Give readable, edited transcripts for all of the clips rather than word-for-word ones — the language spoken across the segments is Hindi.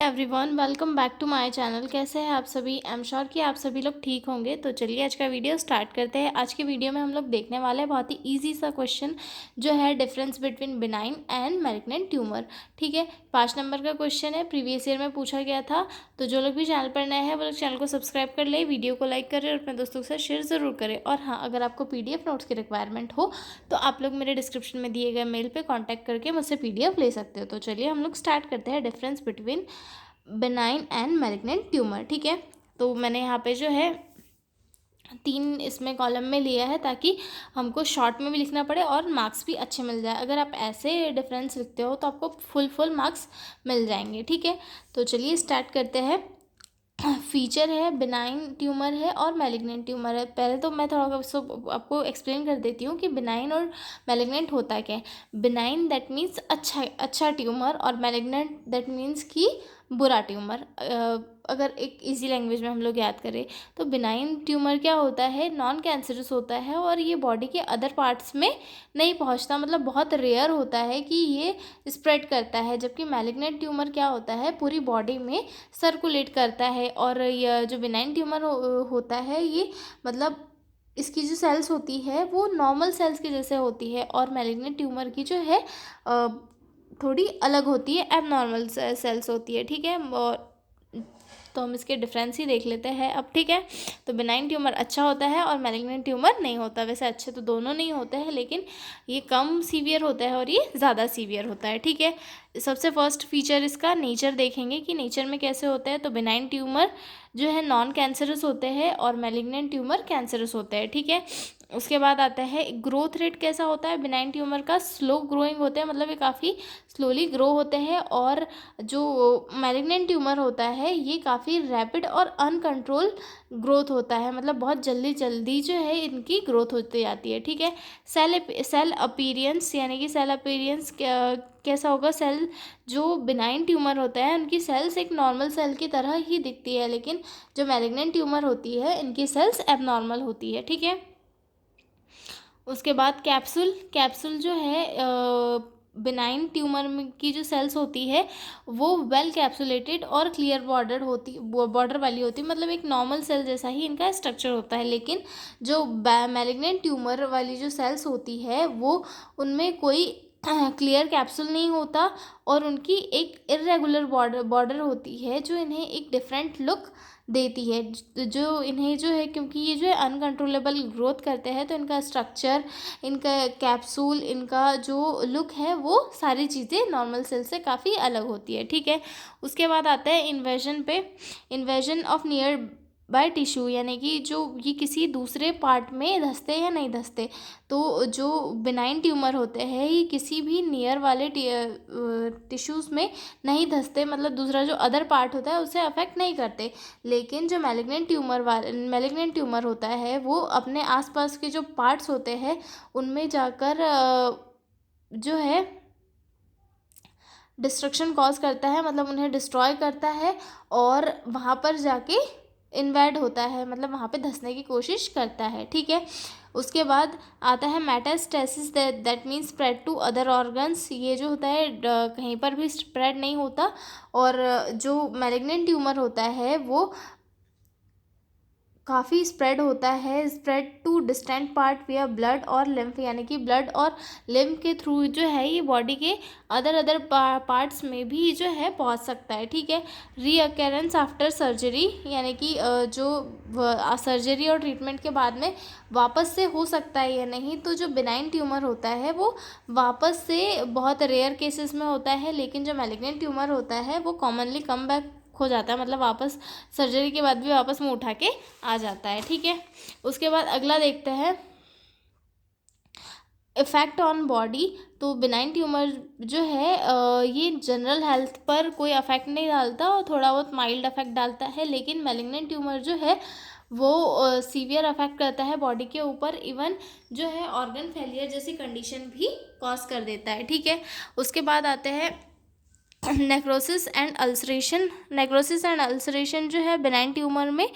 Everyone, welcome back to my channel. कैसे हैं आप सभी? आई एम श्योर कि आप सभी लोग ठीक होंगे। तो चलिए आज का वीडियो स्टार्ट करते हैं। आज के वीडियो में हम लोग देखने वाले हैं बहुत ही इजी सा क्वेश्चन, जो है difference between benign and malignant tumour. ठीक है, 5 नंबर का क्वेश्चन है, प्रीवियस ईयर में पूछा गया था। तो जो लोग भी चैनल पर नए हैं वो लोग चैनल को सब्सक्राइब कर ले, वीडियो को लाइक करें और अपने दोस्तों के साथ शेयर ज़रूर करें। और हाँ, अगर आपको PDF नोट्स की रिक्वायरमेंट हो तो आप लोग मेरे डिस्क्रिप्शन में दिए गए मेल पर कॉन्टैक्ट करके मुझसे PDF ले सकते हो। तो चलिए हम लोग स्टार्ट करते हैं difference between benign and malignant tumour. ठीक है, तो मैंने यहाँ पे जो है 3 इसमें कॉलम में लिया है ताकि हमको शॉर्ट में भी लिखना पड़े और मार्क्स भी अच्छे मिल जाए। अगर आप ऐसे डिफरेंस लिखते हो तो आपको फुल मार्क्स मिल जाएंगे। ठीक है, तो चलिए स्टार्ट करते हैं। फीचर है, बिनाइन ट्यूमर है और मैलिग्नेंट ट्यूमर है। पहले तो मैं थोड़ा आपको एक्सप्लेन कर देती हूँ कि बिनाइन और मैलिग्नेंट होता क्या है। बिनाइन दैट मीन्स अच्छा ट्यूमर, और मैलिग्नेंट दैट मीन्स कि बुरा ट्यूमर। अगर एक इजी लैंग्वेज में हम लोग याद करें तो बिनाइन ट्यूमर क्या होता है, नॉन कैंसरस होता है और ये बॉडी के अदर पार्ट्स में नहीं पहुंचता, मतलब बहुत रेयर होता है कि ये स्प्रेड करता है। जबकि मैलिग्नेंट ट्यूमर क्या होता है, पूरी बॉडी में सर्कुलेट करता है। और यह जो बिनाइन ट्यूमर होता है, ये मतलब इसकी जो सेल्स होती है वो नॉर्मल सेल्स के जैसे होती है, और मैलिग्नेंट ट्यूमर की जो है थोड़ी अलग होती है, एबनॉर्मल सेल्स होती है। ठीक है, और तो हम इसके डिफरेंस ही देख लेते हैं अब। ठीक है, तो बिनाइन ट्यूमर अच्छा होता है और मैलिग्नेंट ट्यूमर नहीं होता। वैसे अच्छे तो दोनों नहीं होते हैं, लेकिन ये कम सीवियर होता है और ये ज़्यादा सीवियर होता है। ठीक है, सबसे फर्स्ट फीचर इसका नेचर देखेंगे कि नेचर में कैसे होता है। तो बिनाइन ट्यूमर जो है नॉन कैंसरस होते हैं और मैलिग्नेंट ट्यूमर कैंसरस होते हैं। ठीक है, उसके बाद आता है ग्रोथ रेट कैसा होता है। बिनाइन ट्यूमर का स्लो ग्रोइंग होता है, मतलब ये काफ़ी स्लोली ग्रो होते हैं। और जो मैलिग्नेंट ट्यूमर होता है ये काफ़ी रैपिड और अनकंट्रोल ग्रोथ होता है, मतलब बहुत जल्दी जल्दी जो है इनकी ग्रोथ होती जाती है। ठीक है, सेल अपीयरेंस, यानी कि सेल अपीयरेंस कैसा होगा। सेल जो बिनाइन ट्यूमर होता है उनकी सेल्स एक नॉर्मल सेल की तरह ही दिखती है, लेकिन जो मैलिग्नेंट ट्यूमर होती है इनकी सेल्स एबनॉर्मल होती है। ठीक है, उसके बाद कैप्सूल जो है बिनाइन ट्यूमर की जो सेल्स होती है वो वेल कैप्सुलेटेड और क्लियर बॉर्डर वाली होती है, मतलब एक नॉर्मल सेल जैसा ही इनका स्ट्रक्चर होता है। लेकिन जो मैलिग्नेंट ट्यूमर वाली जो सेल्स होती है वो उनमें कोई क्लियर कैप्सूल नहीं होता, और उनकी एक इरेगुलर बॉर्डर होती है जो इन्हें एक डिफरेंट लुक देती है। जो इन्हें जो है, क्योंकि ये जो है अनकंट्रोलेबल ग्रोथ करते हैं, तो इनका स्ट्रक्चर, इनका कैप्सूल, इनका जो लुक है वो सारी चीज़ें नॉर्मल सेल से काफ़ी अलग होती है। ठीक है, उसके बाद आता है इन्वेजन पे। Invasion of near by tissue, यानी कि जो ये किसी दूसरे पार्ट में धंसते या नहीं धंसते। तो जो बिनाइन ट्यूमर होते हैं ये किसी भी नियर वाले टिश्यूज़ में नहीं धंसते, मतलब दूसरा जो अदर पार्ट होता है उसे अफेक्ट नहीं करते। लेकिन जो मैलिग्नेंट ट्यूमर होता है वो अपने आसपास के जो पार्ट्स होते हैं उनमें जाकर जो है डिस्ट्रक्शन कॉज करता है, मतलब उन्हें डिस्ट्रॉय करता है और वहाँ पर जाके इन्वेड होता है, मतलब वहाँ पे धंसने की कोशिश करता है। ठीक है, उसके बाद आता है metastasis, that means spread to other organs. ये जो होता है कहीं पर भी स्प्रेड नहीं होता। और जो मैलिग्नेंट ट्यूमर होता है वो काफ़ी स्प्रेड होता है, स्प्रेड टू डिस्टेंट पार्ट विया ब्लड और लिम्फ, यानी कि ब्लड और लिम्फ के थ्रू जो है ये बॉडी के अदर पार्ट्स में भी जो है पहुंच सकता है। ठीक है, रीअकरेंस आफ्टर सर्जरी, यानी कि जो सर्जरी और ट्रीटमेंट के बाद में वापस से हो सकता है या नहीं। तो जो बिनाइन ट्यूमर होता है वो वापस से बहुत रेयर केसेस में होता है, लेकिन जो मैलिग्नेंट ट्यूमर होता है वो कॉमनली कम बैक हो जाता है, मतलब वापस सर्जरी के बाद भी वापस में उठा के आ जाता है। ठीक है, उसके बाद अगला देखते हैं इफ़ेक्ट ऑन बॉडी। तो बिनाइन ट्यूमर जो है ये जनरल हेल्थ पर कोई अफेक्ट नहीं डालता और थोड़ा बहुत माइल्ड अफेक्ट डालता है। लेकिन मैलिग्नेंट ट्यूमर जो है वो सीवियर अफेक्ट करता है बॉडी के ऊपर, इवन जो है ऑर्गन फेलियर जैसी कंडीशन भी कॉज कर देता है। ठीक है, उसके बाद आते हैं नेक्रोसिस एंड अल्सरेशन जो है बिनाइन ट्यूमर में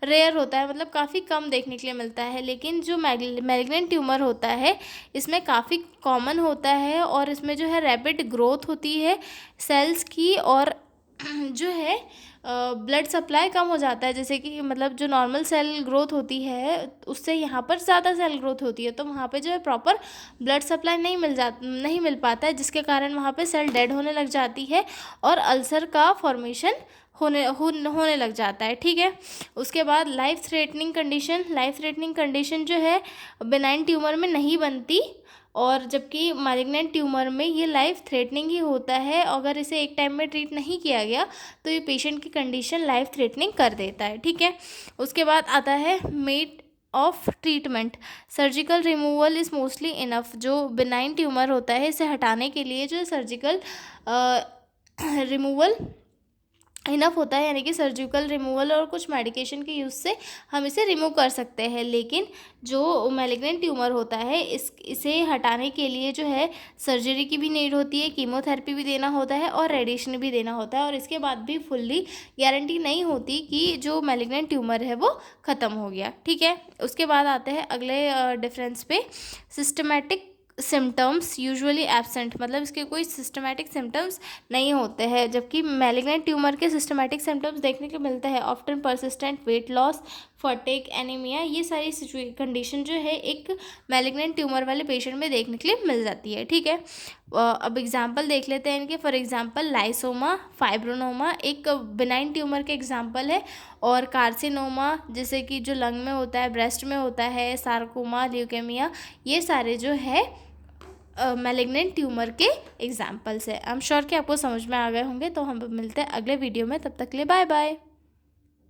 रेयर होता है, मतलब काफ़ी कम देखने के लिए मिलता है। लेकिन जो मैलिग्नेंट ट्यूमर होता है इसमें काफ़ी कॉमन होता है, और इसमें जो है रैपिड ग्रोथ होती है सेल्स की, और जो है ब्लड सप्लाई कम हो जाता है, जैसे कि मतलब जो नॉर्मल सेल ग्रोथ होती है उससे यहाँ पर ज़्यादा सेल ग्रोथ होती है, तो वहाँ पे जो है प्रॉपर ब्लड सप्लाई नहीं मिल पाता है, जिसके कारण वहाँ पे सेल डेड होने लग जाती है और अल्सर का फॉर्मेशन होने लग जाता है। ठीक है, उसके बाद लाइफ थ्रेटनिंग कंडीशन जो है बेनाइन ट्यूमर में नहीं बनती, और जबकि मैलिग्नेंट ट्यूमर में ये लाइफ थ्रेटनिंग ही होता है। अगर इसे एक टाइम में ट्रीट नहीं किया गया तो ये पेशेंट की कंडीशन लाइफ थ्रेटनिंग कर देता है। ठीक है, उसके बाद आता है made of treatment. Surgical removal is mostly enough. जो बिनाइन ट्यूमर होता है इसे हटाने के लिए जो सर्जिकल रिमूवल इनफ होता है, यानी कि सर्जिकल रिमूवल और कुछ मेडिकेशन के यूज़ से हम इसे रिमूव कर सकते हैं। लेकिन जो मैलिग्नेंट ट्यूमर होता है इसे हटाने के लिए जो है सर्जरी की भी नीड होती है, कीमोथेरेपी भी देना होता है और रेडिएशन भी देना होता है, और इसके बाद भी फुल्ली गारंटी नहीं होती कि जो मैलिग्नेंट ट्यूमर है वो ख़त्म हो गया। ठीक है, उसके बाद आते हैं अगले डिफरेंस पे। सिस्टमेटिक सिम्टम्स यूजुअली एब्सेंट, मतलब इसके कोई सिस्टमेटिक सिम्टम्स नहीं होते हैं, जबकि मैलिग्नेंट ट्यूमर के सिस्टमेटिक सिम्टम्स देखने को मिलते हैं। Often persistent weight loss, fatigue, anaemia, ये सारी कंडीशन जो है एक मैलिग्नेंट ट्यूमर वाले पेशेंट में देखने के लिए मिल जाती है। ठीक है, अब एग्जांपल देख लेते हैं इनके। फॉर एग्जांपल लाइसोमा, फाइब्रोनोमा एक बिनाइन ट्यूमर के एग्जांपल है, और कार्सिनोमा जैसे कि जो लंग में होता है, ब्रेस्ट में होता है, सार्कोमा, ल्यूकेमिया, ये सारे जो है मैलिग्नेंट ट्यूमर के एग्जाम्पल्स है। आई एम श्योर कि आपको समझ में आ गए होंगे। तो हम मिलते हैं अगले वीडियो में, तब तक के लिए बाय बाय।